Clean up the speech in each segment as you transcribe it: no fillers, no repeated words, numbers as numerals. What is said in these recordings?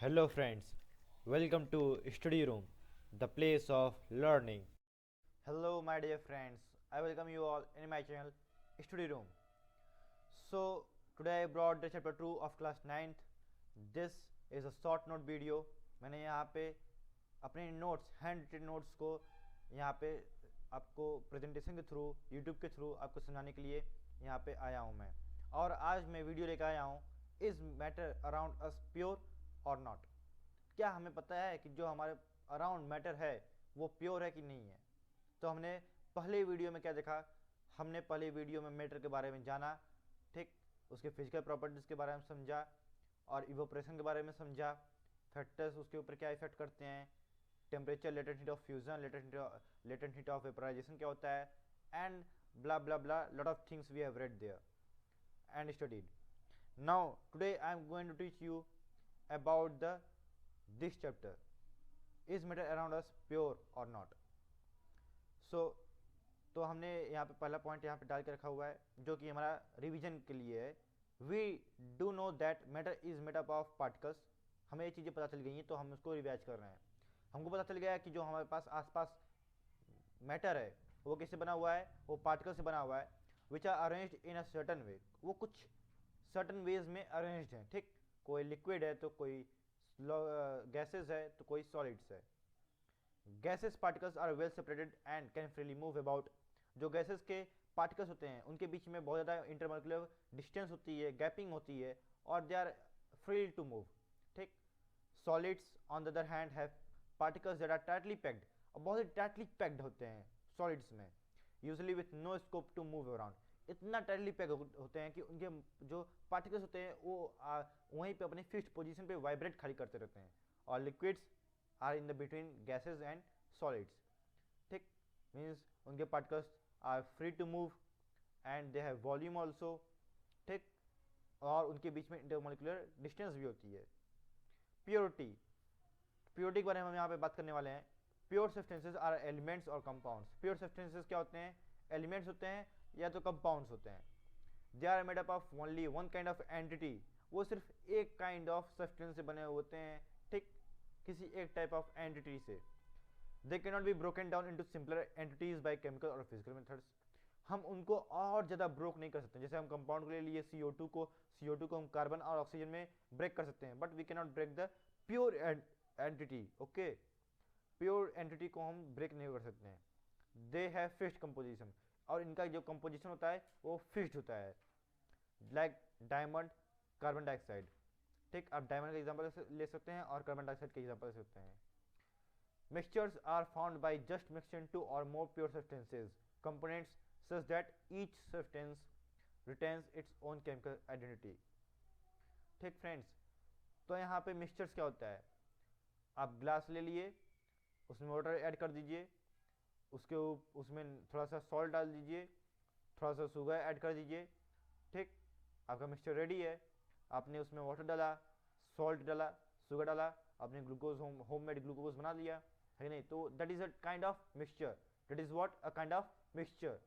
Hello, friends. Welcome to Study Room, the place of learning. Hello, my dear friends. I welcome you all in my channel, Study Room. So, today I brought the chapter 2 of class 9th. This is a short note video. मैंने यहाँ पे अपने notes hand written notes को यहाँ पे आपको presentation के through YouTube के थ्रू आपको सुनाने के लिए यहाँ पे आया हूँ मैं। और आज मैं वीडियो लेकर आया हूँ, is matter around us pure और नॉट। क्या हमें पता है कि जो हमारे अराउंड मैटर है वो प्योर है कि नहीं है। तो हमने पहले वीडियो में क्या देखा, हमने पहले वीडियो में मैटर के बारे में जाना, ठीक, उसके फिजिकल प्रॉपर्टीज़ के बारे में समझा और इवोपरेशन के बारे में समझा, फैक्टर्स उसके ऊपर क्या इफेक्ट करते हैं, temperature, latent heat of fusion, latent heat of vaporization क्या होता है, and blah blah blah, lot of things we have read there and studied. Now today I am going to teach you about this chapter, is matter around us pure or not. So तो हमने यहाँ पे पहला point यहाँ पे डाल के रखा हुआ है जो कि हमारा रिवीजन के लिए है। We do know that matter is made up of particles. हमें ये चीज़ें पता चल गई हैं तो हम उसको रिवाइज कर रहे हैं। हमको पता चल गया है कि जो हमारे पास आसपास मैटर है वो किससे बना हुआ है, वो पार्टिकल से बना हुआ है, which are arranged in a certain way. वो कुछ सर्टन वेज में अरेंज्ड हैं, ठीक। कोई लिक्विड है तो कोई गैसेस है तो कोई सॉलिड्स है। Gases particles are well separated and can freely move about. जो गैसेस के पार्टिकल्स होते हैं उनके बीच में बहुत ज़्यादा इंटरमोलिकुलर डिस्टेंस होती है, गैपिंग होती है और they are free to move, ठीक। Solids on the other hand have particles that are tightly packed, और बहुत ही टाइटली पैक्ड होते हैं सॉलिड्स में, usually with no scope to move around. इतना टाइटली पैक होते हैं कि उनके जो पार्टिकल्स होते हैं वो वहीं पे अपनी फिक्स्ड पोजीशन पे वाइब्रेट खाली करते रहते हैं। और liquids are in the between gases and solids, ठीक। मीन्स उनके particles are free to move and they have volume also, ठीक। और उनके बीच में इंटरमोलिकुलर डिस्टेंस भी होती है। प्योरिटी, प्योरिटी के बारे में हम यहाँ पे बात करने वाले हैं। प्योर सब्सटेंसेस आर एलिमेंट्स और कंपाउंड्स। प्योर सब्सटेंसेस क्या होते हैं, एलिमेंट्स होते हैं या तो कंपाउंड्स होते हैं। They are made up of only one kind of entity. वो सिर्फ एक काइंड ऑफ सब्सटेंस से बने होते हैं, ठीक, किसी एक टाइप ऑफ एंटिटी से। They can not be broken down into simpler entities by chemical और फिजिकल मेथड्स। हम उनको और ज़्यादा ब्रोक नहीं कर सकते। जैसे हम कंपाउंड के लिए CO2 को हम कार्बन और ऑक्सीजन में ब्रेक कर सकते हैं, but we can not break the pure entity, okay. Pure entity को हम ब्रेक नहीं कर सकते हैं। दे हैव फिक्स्ड कंपोजिशन, और इनका जो कंपोजिशन होता है वो फिक्स्ड होता है, लाइक डायमंड, कार्बन डाइऑक्साइड, ठीक। आप डायमंड का एग्जांपल ले सकते हैं और कार्बन डाइऑक्साइड का एग्जांपल ले सकते हैं। Mixtures are found by just mixing two और more pure substances components such that each substance retains its own chemical identity, ठीक फ्रेंड्स। तो यहाँ पे मिक्सचर्स क्या होता है, आप ग्लास ले लिए, उसमें वाटर ऐड कर दीजिए, उसमें थोड़ा सा सॉल्ट डाल दीजिए, थोड़ा सा शुगर ऐड कर दीजिए, ठीक। आपका मिक्सचर रेडी है। आपने उसमें वाटर डाला, सॉल्ट डाला, शुगर डाला, आपने ग्लूकोज होममेड ग्लूकोज बना लिया, है नहीं। तो that is a kind of mixture, that is what a kind of mixture.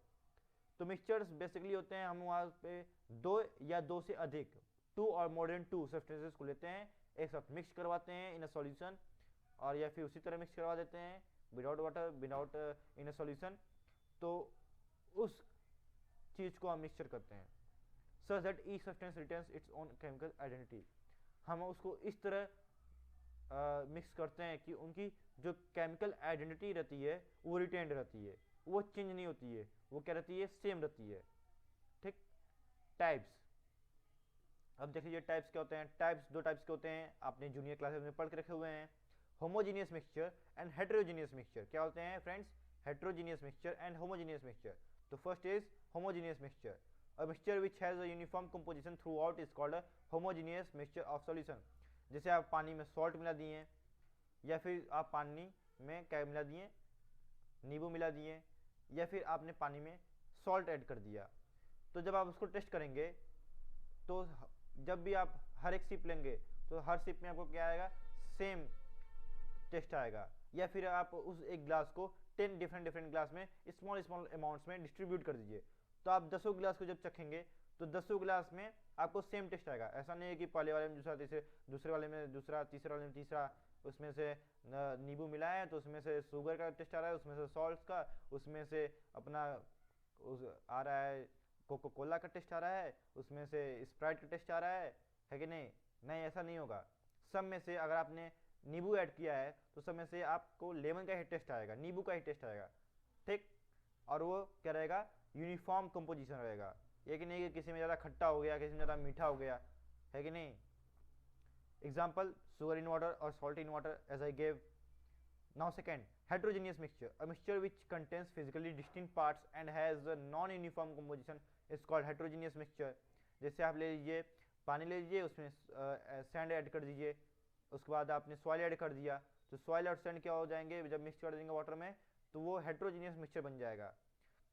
तो मिक्सचर्स बेसिकली होते हैं, हम वहाँ पे दो या दो से अधिक, टू और मोर देन टू सब्सटेंसेस को लेते हैं, एक साथ मिक्स करवाते हैं इन अ सॉल्यूशन, और या फिर उसी तरह मिक्स करवा देते हैं without water, without in a solution. तो उस चीज़ को हम मिक्सचर करते हैं, सच that each substance retains its own chemical identity. हम उसको इस तरह मिक्स करते हैं कि उनकी जो केमिकल आइडेंटिटी रहती है वो रिटेन्ड रहती है, वो चेंज नहीं होती है, वो क्या रहती है, सेम रहती है, ठीक। टाइप्स, अब देख लीजिए टाइप्स क्या होते हैं। टाइप्स दो टाइप्स के होते हैं, आपने जूनियर क्लासेस में पढ़ के रखे हुए हैं। Homogeneous mixture and heterogeneous mixture. क्या होते हैं friends, heterogeneous mixture and homogeneous mixture. तो first is homogeneous mixture, a mixture which has a uniform composition throughout is called a homogeneous mixture of solution. जैसे आप पानी में salt मिला दिए, या फिर आप पानी में क्या मिला दिए, नींबू मिला दिए, या फिर आपने पानी में सॉल्ट ऐड कर दिया। तो जब आप उसको टेस्ट करेंगे तो जब भी आप हर एक सिप लेंगे तो हर सिप में आपको क्या आएगा, सेम टेस्ट आएगा। या फिर आप उस एक ग्लास को 10 डिफरेंट ग्लास में स्मॉल अमाउंट्स में डिस्ट्रीब्यूट कर दीजिए, तो आप 10 ग्लास को जब चखेंगे तो 10 ग्लास में आपको सेम टेस्ट आएगा। ऐसा नहीं है कि पहले वाले में दूसरा, दूसरे वाले में दूसरा, तीसरे वाले में तीसरा, उसमें से नींबू मिला है तो उसमें से शुगर का टेस्ट आ रहा है, उसमें से सॉल्ट का, उसमें से अपना आ रहा है कोको कोला का टेस्ट आ रहा है, उसमें से स्प्राइट का टेस्ट आ रहा है कि नहीं? नहीं, ऐसा नहीं होगा। सब में से अगर आपने नींबू ऐड किया है तो सब में से आपको लेमन का ही टेस्ट आएगा, नींबू का ही टेस्ट आएगा, ठीक। और वो क्या रहेगा? यूनिफॉर्म कंपोजिशन रहेगा। ये कि नहीं कि किसी में ज़्यादा खट्टा हो गया, किसी में ज़्यादा मीठा हो गया, है कि नहीं? Example, sugar in water or salt in water as I gave. Now second, heterogeneous mixture. A mixture which contains physically distinct parts and has a non-uniform composition is called heterogeneous mixture. जैसे आप ले लीजिए पानी, ले लीजिए, उसमें sand add कर दीजिए, उसके बाद आपने सॉइल ऐड कर दिया, तो सॉइल और सैंड क्या हो जाएंगे जब मिक्स कर देंगे वाटर में, तो वो हेट्रोजीनियस मिक्सचर बन जाएगा।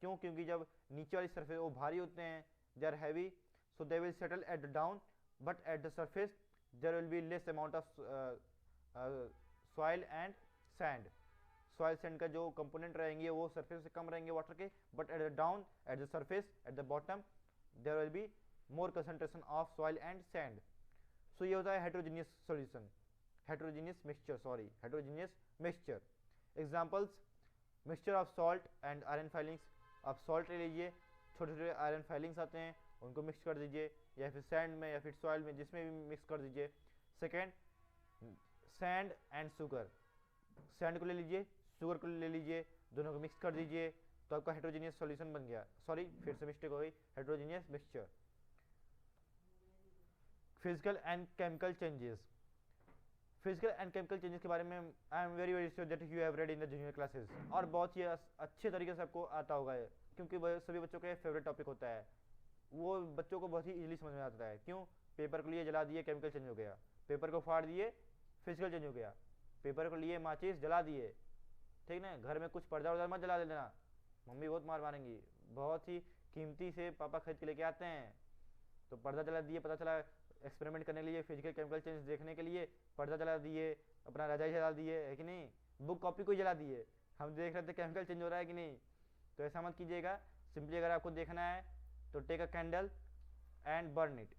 क्यों? क्योंकि जब नीचे वाली सरफेस वो भारी होते हैं, they are heavy, so they will settle at the down, but at the surface there will be less amount of soil and sand. Soil sand का जो कंपोनेंट रहेंगे वो सरफेस से कम रहेंगे वाटर के, but at the down, at the surface, at the bottom there will be more concentration of soil and sand. So ये होता है heterogeneous solution, heterogeneous mixture, sorry, heterogeneous mixture. Examples, mixture of salt and iron filings. आप salt ले लीजिए, छोटे छोटे iron filings आते हैं, उनको मिक्स कर दीजिए, या फिर सैंड में या फिर सॉइल में, जिसमें भी मिक्स कर दीजिए। Second, sand and sugar. Sand को ले लीजिए, शुगर को ले लीजिए, दोनों को मिक्स कर दीजिए, तो आपका हेट्रोजीनियस सॉल्यूशन बन गया। सॉरी, फिर से मिस्टेक हो गई, heterogeneous mixture. Physical and chemical changes. Physical and chemical changes के बारे में I am very very sure that you have read in the junior classes, और बहुत ही अच्छे तरीके से आपको आता होगा, क्योंकि वह सभी बच्चों का फेवरेट टॉपिक होता है। वो बच्चों को बहुत ही इजीली समझ में आता है। क्यों? पेपर को लिए जला दिए, केमिकल चेंज हो गया, पेपर को फाड़ दिए, फिजिकल चेंज हो गया, पेपर को लिए माचिस जला दिए, ठीक ना? घर में कुछ पर्दा वर्दा मत जला देना, मम्मी बहुत मार मारेंगी। बहुत ही कीमती से पापा खरीद के लेके आते हैं, तो पर्दा जला दिए, पता चला एक्सपेरिमेंट करने के लिए, फिजिकल केमिकल चेंज देखने के लिए पर्दा जला दिए, अपना रजाई जला दिए, है कि नहीं? बुक कॉपी को जला दिए। हम देख रहे थे केमिकल चेंज हो रहा है कि नहीं? तो ऐसा मत कीजिएगा। सिंपली अगर आपको देखना है तो take a candle and burn it.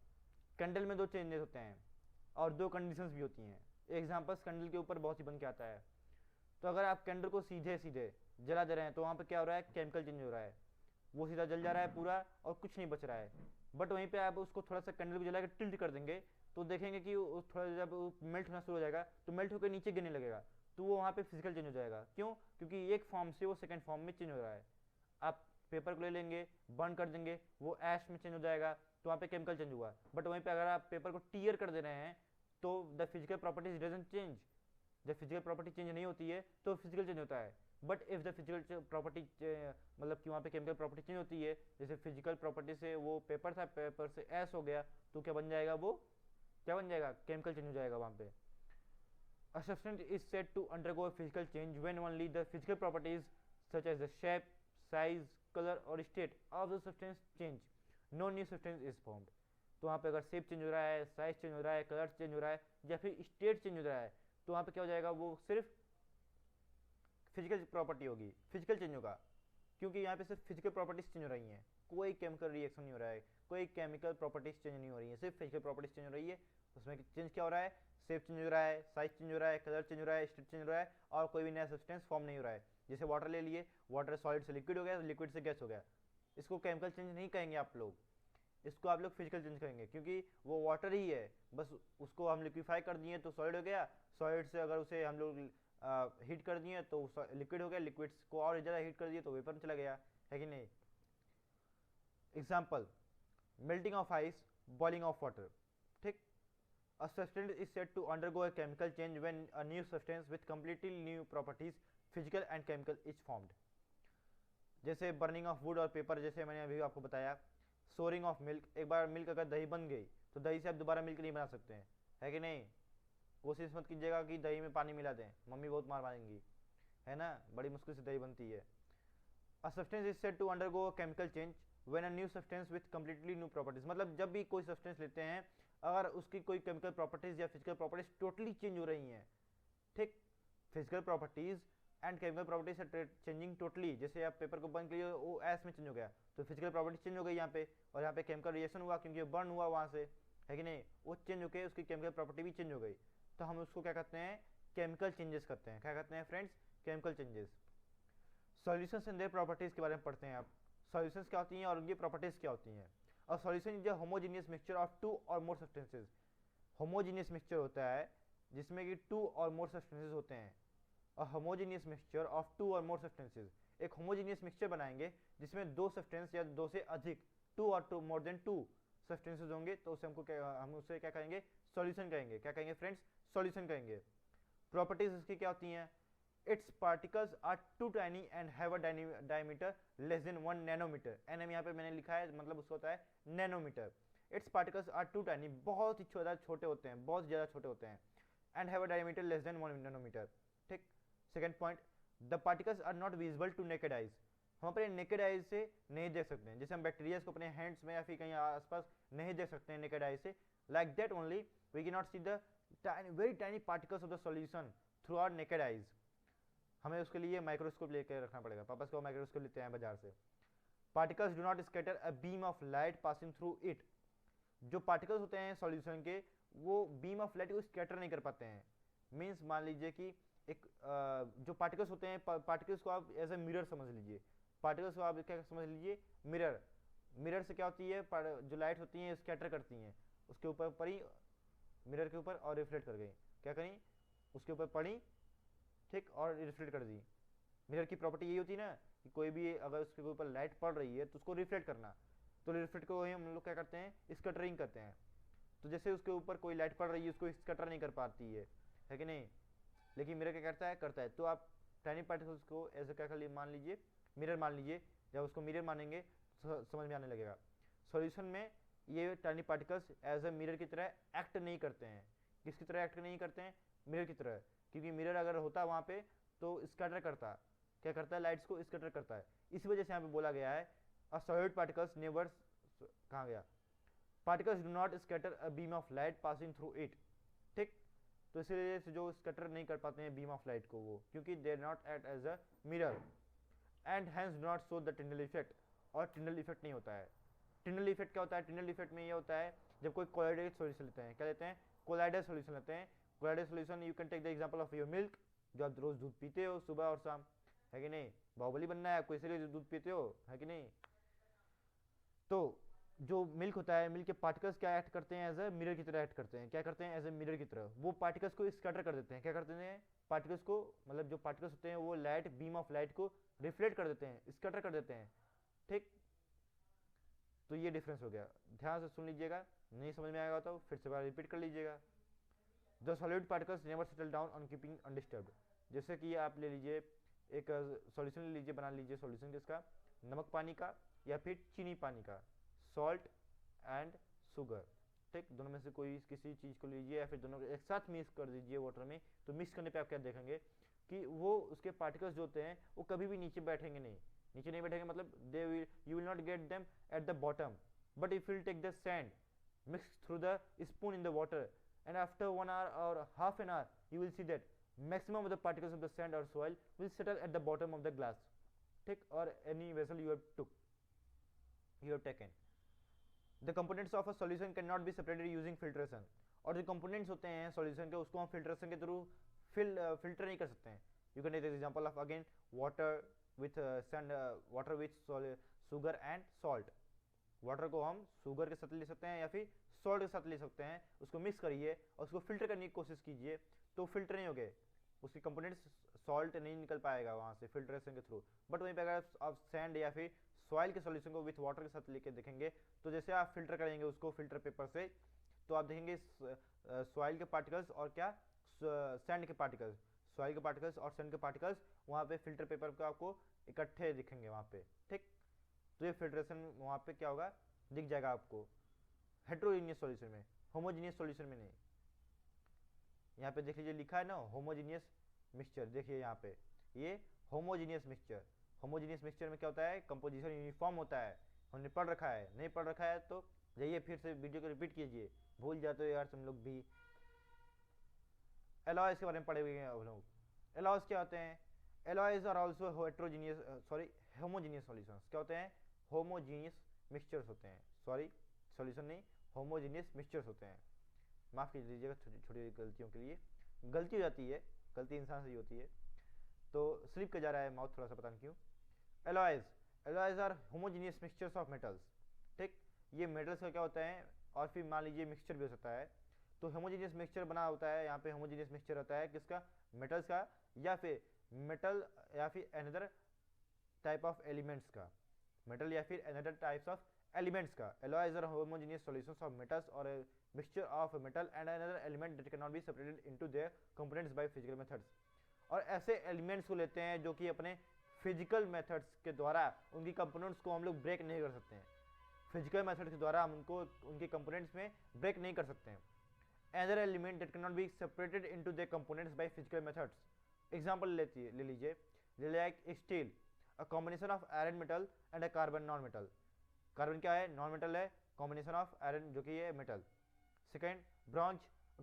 Candle में दो चेंजेस होते हैं और दो कंडीशंस भी होती हैं। एग्जाम्पल्स कैंडल के ऊपर बहुत ही बन के आता है। तो अगर आप कैंडल को सीधे सीधे जला दे रहे हैं तो वहाँ पे क्या हो रहा है? केमिकल चेंज हो रहा है, वो सीधा जल जा रहा है पूरा और कुछ नहीं बच रहा है। बट वहीं पे आप उसको थोड़ा सा कैंडल को जला के टिल्ट कर देंगे तो देखेंगे कि थोड़ा जब मेल्ट होना शुरू हो जाएगा तो मेल्ट होकर नीचे गिरने लगेगा, तो वो वहाँ पे फिजिकल चेंज हो जाएगा। क्यों? क्योंकि एक फॉर्म से वो सेकंड फॉर्म में चेंज हो रहा है। आप पेपर को ले लेंगे, बर्न कर देंगे, वो ऐश में चेंज हो जाएगा, तो वहाँ पे केमिकल चेंज हुआ। बट वहीं पे अगर आप पेपर को टीयर कर दे रहे हैं तो the physical properties doesn't change. जब फिजिकल प्रॉपर्टी चेंज नहीं होती है तो फिजिकल चेंज होता है। But if the physical property मतलब कि वहाँ पे केमिकल प्रॉपर्टी चेंज होती है, जैसे फिजिकल प्रॉपर्टी से वो पेपर था, पेपर से ऐश हो गया, तो क्या बन जाएगा? वो क्या बन जाएगा? केमिकल चेंज हो जाएगा वहाँ पे। A substance is said to undergo a physical change when only the physical properties such as the shape, size, color or state of the substance change. No new substance is formed. तो वहाँ पे अगर shape change हो रहा है, size change हो रहा है, कलर चेंज हो रहा है, या फिर स्टेट चेंज हो रहा है, तो वहाँ पे क्या हो जाएगा? वो सिर्फ फिजिकल प्रॉपर्टी होगी, फिजिकल चेंज होगा, क्योंकि यहाँ पे सिर्फ फिजिकल प्रॉपर्टीज चेंज हो रही हैं, कोई केमिकल रिएक्शन नहीं हो रहा है, कोई केमिकल प्रॉपर्टीज चेंज नहीं हो रही है, सिर्फ फिजिकल प्रॉपर्टीज चेंज हो रही है। उसमें चेंज क्या हो रहा है? शेप चेंज हो रहा है, साइज चेंज हो रहा है, कलर चेंज हो रहा है, स्टेट चेंज हो रहा है, और कोई भी नया सब्सटेंस फॉर्म नहीं हो रहा है। जैसे वाटर ले लिए, वाटर सॉलिड से लिक्विड हो गया, लिक्विड से गैस हो गया, इसको केमिकल चेंज नहीं कहेंगे आप लोग, इसको आप लोग फिजिकल चेंज करेंगे, क्योंकि वो वाटर ही है, बस उसको हम लिक्विफाई कर दिए तो सॉलिड हो गया, सॉलिड से अगर उसे हम लोग हीट कर दिए तो लिक्विड हो गया, लिक्विड को और ज़्यादा हीट कर दिए तो वेपर में चला गया, है कि नहीं? Example, melting of ice, boiling of water, ठीक। A substance is said to undergo a chemical change when a new substance with completely new properties, physical and chemical, is formed. जैसे बर्निंग ऑफ वुड और paper, जैसे मैंने अभी आपको बताया। Souring of milk, एक बार milk अगर दही बन गई तो दही से आप दोबारा मिल्क नहीं बना सकते हैं, है कि नहीं? कोशिश मत कीजिएगा कि दही में पानी मिला दें, मम्मी बहुत मार मारेंगी, है ना? बड़ी मुश्किल से दही बनती है। A substance is said to undergo a chemical change when a new substance with completely new properties, मतलब जब भी कोई सब्सटेंस लेते हैं अगर उसकी कोई केमिकल प्रॉपर्टीज या फिजिकल प्रॉपर्टीज टोटली चेंज हो रही हैं, ठीक। Physical properties and chemical properties are changing totally. जैसे आप पेपर को बर्न किए वो एस में चेंज हो गया तो फिजिकल प्रॉपर्टी चेंज हो गई यहाँ पे, और यहाँ पे केमिकल रिएक्शन हुआ क्योंकि बर्न हुआ वहाँ से, है कि नहीं, वो चेंज हो गए, उसकी केमिकल प्रॉपर्टी भी चेंज हो गई। तो हम उसको क्या कहते हैं, केमिकल चेंजेस करते हैं। क्या कहते हैं friends, chemical changes. Solutions and their properties के बारे में पढ़ते हैं आप। सॉल्यूशंस क्या होती हैं और उनकी प्रॉपर्टीज क्या होती हैं। और solution is a homogeneous mixture of two और मोर सब्सटेंसेस। होमोजेनियस मिक्सचर होता है जिसमें कि टू और मोर सब्सटेंसेस होते हैं। A homogeneous mixture of two और मोर सब्सटेंसेस, एक होमोजेनियस मिक्सचर बनाएंगे जिसमें दो सब्सटेंस या दो से अधिक, two or two more than two substances होंगे, तो उसे हम उसे क्या कहेंगे, सॉल्यूशन कहेंगे। क्या कहेंगे फ्रेंड्स, सॉल्यूशन कहेंगे। प्रॉपर्टीज इसकी क्या होती हैं, its particles are too tiny and have a diameter less than 1 nanometer. Nm यहाँ पे मैंने लिखा है, मतलब उसको होता है nanometer. Its particles are too tiny, बहुत ही छोटे होते हैं, बहुत ज़्यादा छोटे होते हैं, and have a diameter less than 1 nanometre. ठीक। Second point, the particles are not visible to naked eyes. हम अपने नेकेड आइज से नहीं देख सकते हैं, जैसे हम बैक्टीरिया को अपने हैंड्स में या फिर कहीं आसपास नहीं देख सकते हैं नेकेड आइज से, like that only we can not see the very tiny particles of the solution through our naked eyes. हमें उसके लिए माइक्रोस्कोप लेकर रखना पड़ेगा, पापा को माइक्रोस्कोप लेते हैं बाजार से। Particles do not scatter a beam of light passing through it. जो पार्टिकल्स होते हैं सॉल्यूशन के, वो बीम ऑफ लाइट को स्कैटर नहीं कर पाते हैं। मीन्स मान लीजिए कि एक जो पार्टिकल्स होते हैं, पार्टिकल्स को आप एज ए मिरर समझ लीजिए। पार्टिकल्स को आप क्या समझ लीजिए, मिरर। मिरर से क्या होती है, जो लाइट होती है स्कैटर करती हैं, उसके ऊपर पड़ी, मिरर के ऊपर और रिफ्लेक्ट कर गई, क्या करी, उसके ऊपर पड़ी, ठीक, और रिफ्लेक्ट कर दी। मिरर की प्रॉपर्टी यही होती है ना कि कोई भी अगर उसके ऊपर लाइट पड़ रही है तो उसको रिफ्लेक्ट करना, तो रिफ्लेक्ट को हम लोग क्या करते हैं, स्कैटरिंग करते हैं। तो जैसे उसके ऊपर कोई लाइट पड़ रही है उसको स्कैटर नहीं कर पाती है कि नहीं, लेकिन मिरर क्या करता है। तो आप टाइनी पार्टिकल्स को ऐसे क्या कर मान लीजिए, मिरर मान लीजिए। जब उसको मिरर मानेंगे तो समझ में आने लगेगा। सॉल्यूशन में ये tiny particles as a mirror की तरह एक्ट नहीं करते हैं। किसकी तरह एक्ट नहीं करते हैं, मिरर की तरह, क्योंकि मिरर अगर होता वहाँ पे तो स्कैटर करता, क्या करता है, लाइट्स को स्कैटर करता है। इस वजह से यहाँ पे बोला गया है अ सॉलिड पार्टिकल्स नेवर, कहाँ गया, particles do not scatter a beam of light passing through it. ठीक। तो इसीलिए से जो स्कैटर नहीं कर पाते हैं बीम ऑफ लाइट को वो, क्योंकि they are not act as a mirror and hence do not show the Tyndall effect. और टिंडल इफेक्ट नहीं होता है। टिंडल इफेक्ट क्या होता है, टिंडल इफेक्ट में ये होता है जब कोई कोलाइडल सॉल्यूशन लेते हैं, क्या लेते हैं, कोलाइडल सॉल्यूशन लेते हैं। Colloidal solution you can take the example of your milk, जो आप रोज दूध पीते हो सुबह और शाम, है कि नहीं, बाहुबली बनना है आपको इसलिए दूध पीते हो, है कि नहीं। तो जो मिल्क होता है, मिल्क के पार्टिकल्स क्या एक्ट करते हैं, एज ए मिरर की तरह एक्ट करते हैं। क्या करते हैं, एज ए मिरर की तरह वो पार्टिकल्स को स्कैटर कर देते हैं। क्या करते हैं, पार्टिकल्स को, मतलब जो पार्टिकल्स होते हैं वो लाइट, बीम ऑफ लाइट को रिफ्लेक्ट कर देते हैं, स्कैटर कर देते हैं। ठीक। तो ये डिफरेंस हो गया, ध्यान से सुन लीजिएगा, नहीं समझ में आएगा तो फिर से बार रिपीट कर लीजिएगा। The solid particles never settle down on keeping undisturbed. जैसे कि आप ले लीजिए एक सॉल्यूशन ले लीजिए, बना लीजिए सॉल्यूशन किसका, नमक पानी का या फिर चीनी पानी का, सॉल्ट एंड शुगर। ठीक, दोनों में से कोई किसी चीज़ को लीजिए या फिर दोनों को एक साथ मिक्स कर दीजिए वाटर में। तो मिक्स करने पे आप क्या देखेंगे कि वो उसके पार्टिकल्स जो होते हैं वो कभी भी नीचे बैठेंगे नहीं, नीचे नहीं बैठेंगे, मतलब they will, you will not get them at the bottom, but if will take the sand mix through the spoon in the water and after 1 hour or half an hour you will see that maximum of the particles of the sand or soil will settle at the bottom of the glass, ठीक, or any vessel you have taken. The components of a solution cannot be separated using filtration. और जो components होते हैं solution के उसको हम filtration के through filter नहीं कर सकते हैं। You can take the example of again water with sand, water with sugar and salt. Water को हम शुगर के साथ ले सकते हैं या फिर सॉल्ट के साथ ले सकते हैं। उसको मिक्स करिए और उसको फिल्टर करने की कोशिश कीजिए तो फिल्टर नहीं होगे, उसके कंपोनेंट्स, सॉल्ट नहीं निकल पाएगा वहाँ से फिल्ट्रेशन के थ्रू। बट वहीं पे अगर आप सैंड या फिर सॉइल के सॉल्यूशन को विथ वाटर के साथ लेके देखेंगे तो जैसे आप फिल्टर करेंगे उसको फिल्टर पेपर से, तो आप देखेंगे सॉइल के पार्टिकल्स और क्या, सैंड के पार्टिकल्स, सॉइल के पार्टिकल्स और सैंड के पार्टिकल्स वहाँ पे फिल्टर पेपर को आपको इकट्ठे दिखेंगे वहाँ पे। ठीक। तो ये फिल्ट्रेशन वहाँ पे क्या होगा, दिख जाएगा आपको हेट्रोजीनियस सॉल्यूशन में, होमोजीनियस सॉल्यूशन में नहीं। यहाँ पे देख लीजिए लिखा है ना होमोजीनियस मिक्सचर, देखिए यहाँ पे ये होमोजीनियस मिक्सचर। होमोजीनियस मिक्सचर में क्या होता है, कंपोजिशन यूनिफॉर्म होता है। हमने पढ़ रखा है, नहीं पढ़ रखा है तो जाइए फिर से वीडियो को रिपीट कीजिए, भूल जाते हो यार तुम लोग भी। एलॉयज के बारे में पढ़े हुए हैं हम लोग। एलॉयज क्या होते हैं, alloys are also heterogeneous homogeneous solutions. क्या होते हैं? होमोजीनियस मिक्सचर्स होते हैं, सॉरी सॉल्यूशन नहीं, होमोजीनियस मिक्सचर्स होते हैं। माफ़ कीजिए लीजिएगा छोटी छोटी गलतियों के लिए, गलती हो जाती है, गलती इंसान से ही होती है, तो स्लिप कर जा रहा है माउथ थोड़ा सा, पता नहीं क्यों। Alloys, alloys are homogeneous mixtures of metals. ठीक, ये मेटल्स का क्या होता है, और फिर मान लीजिए मिक्सचर भी हो सकता है, तो होमोजीनियस मिक्सचर बना होता है, यहाँ पे होमोजीनियस मिक्सचर होता है किसका? मेटल्स का, या फिर मेटल या फिर अनदर टाइप ऑफ एलिमेंट्स का, मेटल या फिर अनदर टाइप्स ऑफ एलिमेंट्स का। Alloys are homogeneous solutions of metals और mixture of metal and another element that can not be separated into their components by physical methods. और ऐसे elements को लेते हैं जो कि अपने फिजिकल मेथड्स के द्वारा उनकी कंपोनेंट्स को हम लोग ब्रेक नहीं कर सकते हैं, फिजिकल मेथड के द्वारा हम उनको उनके कंपोनेंट्स में ब्रेक नहीं कर सकते हैं। Another element that can not be separated into their components by physical methods. Example ले लीजिए, like steel, a combination of iron metal and a carbon non metal. Carbon क्या है? नॉन मेटल है, कॉम्बिनेशन ऑफ आयरन जो कि है metal. Second, bronze,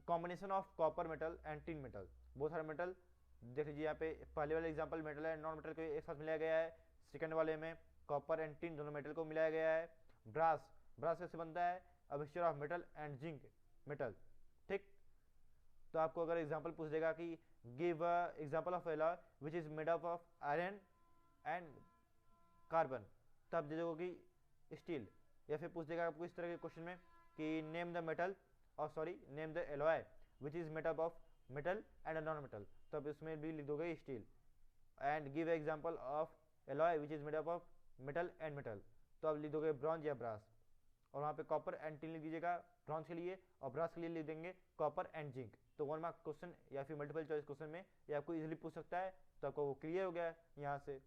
combination of copper metal and tin metal. बहुत सारे मेटल देख लीजिए यहाँ पे, पहले वाले एग्जांपल मेटल है, नॉन मेटल को एक साथ मिलाया गया है। सेकंड वाले में कॉपर एंड टिन दोनों मेटल को मिलाया गया है। ब्रास, ब्रास कैसे बनता है? A mixture of metal and zinc metal. ठीक, तो आपको अगर एग्जांपल पूछ देगा कि give a example of alloy which is made up of iron and carbon, तब दे दोगे कि स्टील। या फिर पूछ देगा आपको इस तरह के क्वेश्चन में कि नेम द मेटल, और sorry name the alloy which is made up of metal and non metal, तब इसमें भी लिख दोगे steel. And give example of alloy which is made up of metal and metal, तो अब लिख दोगे ब्रॉन्ज या ब्रास। और वहाँ पे कॉपर एंड टिन लिख दीजिएगा ब्रॉन्ज के लिए, और ब्रास के लिए लिख देंगे कॉपर एंड जिंक। तो 1 मार्क क्वेश्चन या फिर मल्टीपल चॉइस क्वेश्चन में ये आपको इजीली पूछ सकता है, तो आपको वो क्लियर हो गया है। यहाँ से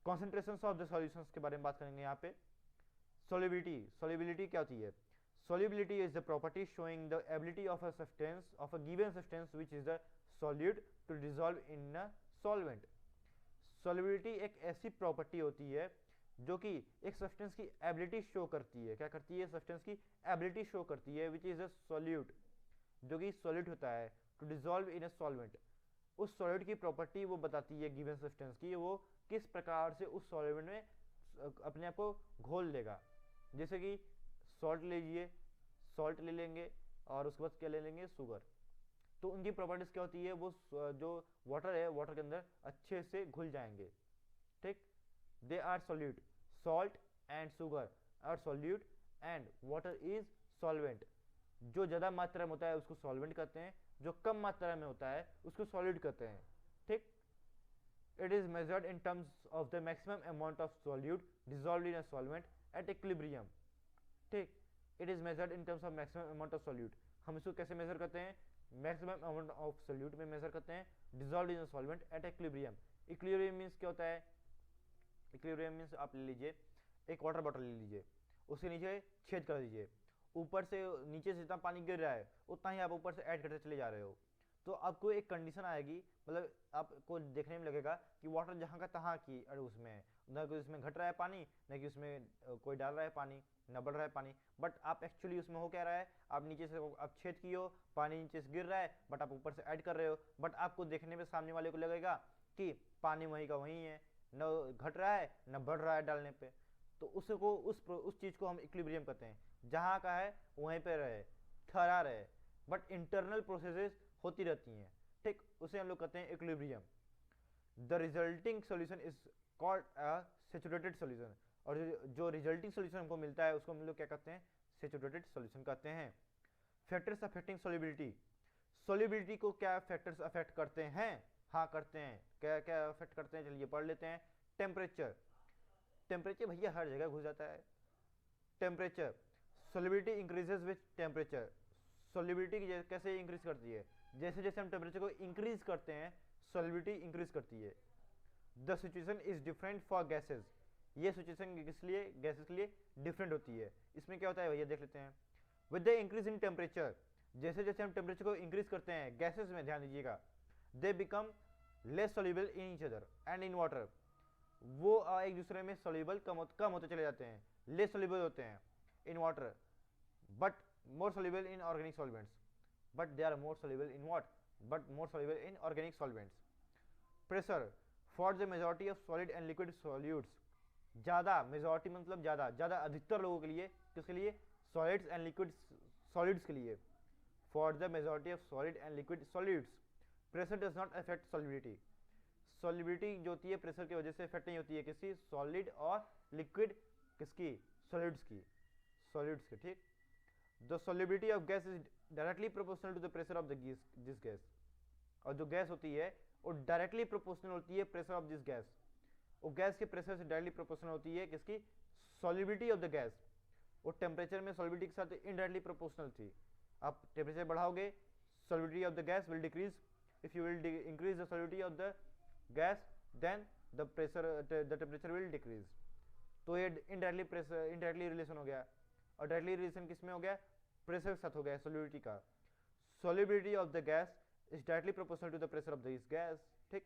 कॉन्सेंट्रेशन ऑफ द सॉल्यूशंस के बारे में बात करेंगे। यहाँ पे solubility, solubility क्या होती है? Solubility is the property showing the ability of a substance, of a given substance which is the solute to dissolve in a solvent। solubility एक ऐसी प्रॉपर्टी होती है जो कि एक सब्सटेंस की एबिलिटी शो करती है। क्या करती है? सब्सटेंस की एबिलिटी शो करती है, विच इज अ सॉल्यूट, जो कि सॉल्यूट होता है, to dissolve in a solvent. उस सॉल्यूट की प्रॉपर्टी वो बताती है गिवन सब्सटेंस की, वो किस प्रकार से उस सॉल्वेंट में अपने आप को घोल लेगा। जैसे कि सॉल्ट लीजिए, सॉल्ट ले लेंगे और उसके बाद क्या ले लेंगे? शुगर। तो उनकी प्रॉपर्टीज क्या होती है? वो जो वाटर है, वाटर के अंदर अच्छे से घुल जाएंगे। ठीक, they are solute, salt and sugar are solute and water is solvent. जो ज़्यादा मात्रा में होता है उसको सॉल्वेंट कहते हैं, जो कम मात्रा में होता है उसको सॉल्यूट कहते हैं। ठीक, it is measured in terms of the maximum amount of solute dissolved in a solvent at equilibrium। ठीक, it is measured in terms of maximum amount of solute। हम इसको कैसे मेजर करते हैं? मैक्सिमम अमाउंट ऑफ सोल्यूट में major करते हैं, dissolved in solvent at equilibrium. Equilibrium means क्या होता है? इक्विलिब्रियम मींस आप ले लीजिए एक वाटर बॉटल ले लीजिए, उसके नीचे छेद कर दीजिए, ऊपर से नीचे से जितना पानी गिर रहा है उतना ही आप ऊपर से ऐड करते चले जा रहे हो, तो आपको एक कंडीशन आएगी, मतलब आपको देखने में लगेगा कि वाटर जहाँ का तहाँ की अरे उसमें है, न कि उसमें घट रहा है पानी, न कि उसमें कोई डाल रहा है पानी, न बढ़ रहा है पानी। बट आप एक्चुअली उसमें हो क्या रहा है? आप नीचे से आप छेद किए हो, पानी नीचे से गिर रहा है, बट आप ऊपर से ऐड कर रहे हो, बट आपको देखने में सामने वाले को लगेगा कि पानी वहीं का वहीं है, न घट रहा है न बढ़ रहा है डालने पे। तो उसको उस चीज़ को हम इक्विलिब्रियम कहते हैं, जहाँ का है वहीं पे रहे, ठहरा रहे, बट इंटरनल प्रोसेसेस होती रहती हैं। ठीक, उसे हम लोग कहते हैं equilibrium. The resulting solution is called a saturated solution. और जो रिजल्टिंग सोल्यूशन हमको मिलता है उसको हम लोग क्या कहते हैं? सैचुरेटेड सोल्यूशन कहते हैं। फैक्टर्स अफेक्टिंग सोल्युबिलिटी, सोल्युबिलिटी को क्या फैक्टर्स अफेक्ट करते हैं? हाँ करते हैं। क्या क्या अफेक्ट करते हैं? चलिए पढ़ लेते हैं। टेम्परेचर, टेम्परेचर भैया हर जगह घुस जाता है। Temperature, solubility increases with temperature. Solubility कैसे इंक्रीज करती है? जैसे जैसे हम टेम्परेचर को इंक्रीज करते हैं सोल्युबिलिटी इंक्रीज करती है। The situation is different for gases, ये सिचुएशन किस लिए? गैसेज के लिए डिफरेंट होती है। इसमें क्या होता है भैया देख लेते हैं। With the increase in temperature, जैसे जैसे हम टेम्परेचर को इंक्रीज करते हैं गैसेज में, ध्यान दीजिएगा, they become less soluble in each other and in water. वो एक दूसरे में सोल्यूबल कम होते चले जाते हैं, लेस सोल्यूबल होते हैं in water, but more soluble in organic solvents, but they are more soluble in what? But more soluble in organic solvents। Pressure for the majority of solid and liquid solutes, ज़्यादा, majority मतलब ज़्यादा, ज़्यादा अधिकतर लोगों के लिए, किसके लिए, सॉलिड्स एंड लिक्विड सॉलिड्स के लिए, for the majority of solid and liquid solutes pressure does not affect solubility, solubility जो होती है प्रेशर की वजह से इफेक्ट नहीं होती है, किसकी, सॉलिड और लिक्विड, किसकी, सॉलिड्स की, सॉलिड्स की, ठीक। The solubility of gas is directly proportional to the pressure of the this gas, और जो गैस होती है वो डायरेक्टली प्रोपोर्शनल होती है प्रेशर ऑफ दिस गैस, वो गैस के प्रेशर से डायरेक्टली प्रोपोर्शनल होती है, किसकी, सॉल्युबिलिटी ऑफ द गैस, वो टेम्परेचर में सॉल्युबिलिटी के साथ इनडायरेक्टली प्रोपोर्शनल थी। आप टेम्परेचर बढ़ाओगे, solubility of the gas will decrease, if you will increase the solubility of the gas then the temperature will decrease. तो ये इनडायरेक्टली रिलेशन हो गया, और डायरेक्टली रिलेशन किसमें हो गया, प्रेशर के साथ हो गया, सॉल्युबिलिटी का। Solubility of the gas is directly proportional to the pressure of this gas, ठीक,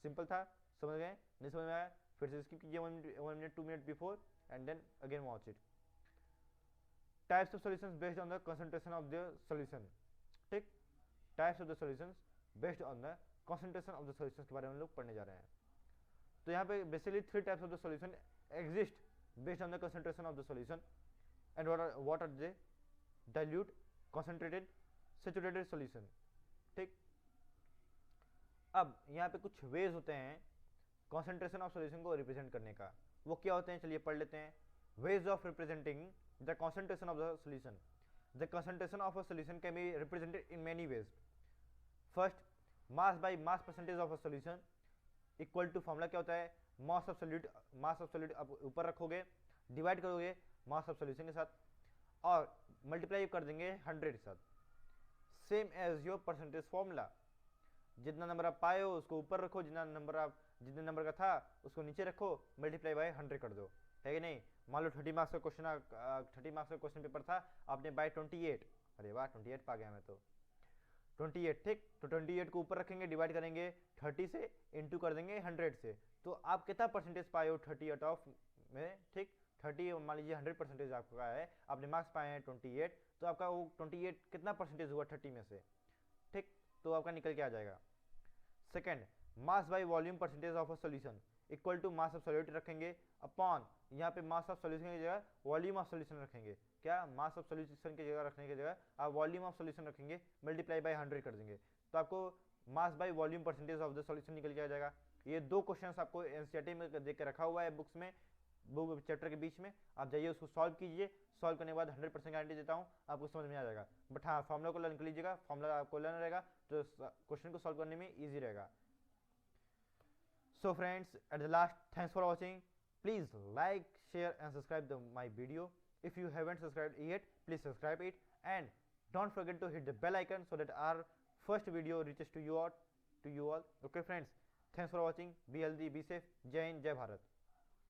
सिंपल था, समझ गए, नहीं समझ में आया फिर से स्किप कीजिए 1 minute 2 minute before and then again watch it. Types of solutions based on the concentration of the solution, ठीक, types of the solutions based on the concentration of the solutions के बारे में हम लोग पढ़ने जा रहे हैं। तो यहाँ पे basically 3 types of the solution exist based on the concentration of the solution and what are they, dilute, concentrated, saturated solution, ठीक। अब यहाँ पे कुछ वेज होते हैं कंसंट्रेशन ऑफ सॉल्यूशन को रिप्रेजेंट करने का, वो क्या होते हैं, चलिए पढ़ लेते हैं। Ways of representing the concentration of the solution, the concentration of a solution can be represented in many ways. First, mass by mass percentage of a solution equal to, formula क्या होता है, मास ऑफ सॉल्यूट आप ऊपर रखोगे, divide करोगे mass of solution के साथ और मल्टीप्लाई कर देंगे 100 के साथ, same as your percentage formula, जितना नंबर आप पाए हो उसको ऊपर रखो, जितने नंबर का था उसको नीचे रखो, मल्टीप्लाई बाय 100 कर दो, है कि नहीं। मान लो 30 मार्क्स का क्वेश्चन पेपर था, आपने बाय 28, अरे वाह 28 पा गया मैं तो, 28, ठीक, तो 28 को ऊपर रखेंगे, डिवाइड करेंगे 30 से, इंटू कर देंगे 100 से, तो आप कितना परसेंटेज पाए हो 30 आउट ऑफ में, ठीक, 30 मान लीजिए 100% आपका है, आपने मार्क्स पाए हैं 28, तो आपका वो 28 कितना परसेंटेज हुआ 30 में से, ठीक, तो आपका निकल के आ जाएगा। Second, mass by volume percentage of a solution equal to mass of solute रखेंगे अपॉन, यहाँ पे मास ऑफ सॉल्यूशन की जगह वॉल्यूम ऑफ सॉल्यूशन रखेंगे, क्या, मास ऑफ सॉल्यूशन की जगह रखने की जगह आप वॉल्यूम ऑफ सॉल्यूशन रखेंगे, मल्टीप्लाई बाय 100 कर देंगे, तो आपको मास by volume percentage of the solution निकल के आ जाएगा। ये 2 क्वेश्चंस आपको एनसीईआरटी में देख के रखा हुआ है बुक्स में, बुक चैप्टर के बीच में, आप जाइए उसको सॉल्व कीजिए, सॉल्व करने के बाद 100% गारंटी देता हूँ आपको समझ में आ जाएगा। बट हाँ, फॉर्मूला को लर्न कर लीजिएगा, फॉर्मूला आपको लर्न रहेगा तो क्वेश्चन को सॉल्व करने में ईजी रहेगा। So friends, at the last, thanks for watching. Please like, share and subscribe my video. If you haven't subscribed yet, please subscribe it and don't forget to hit the bell icon so that our first video reaches to you all. Okay friends, thanks for watching. Be healthy, be safe. Jai Hind, Jai Bharat.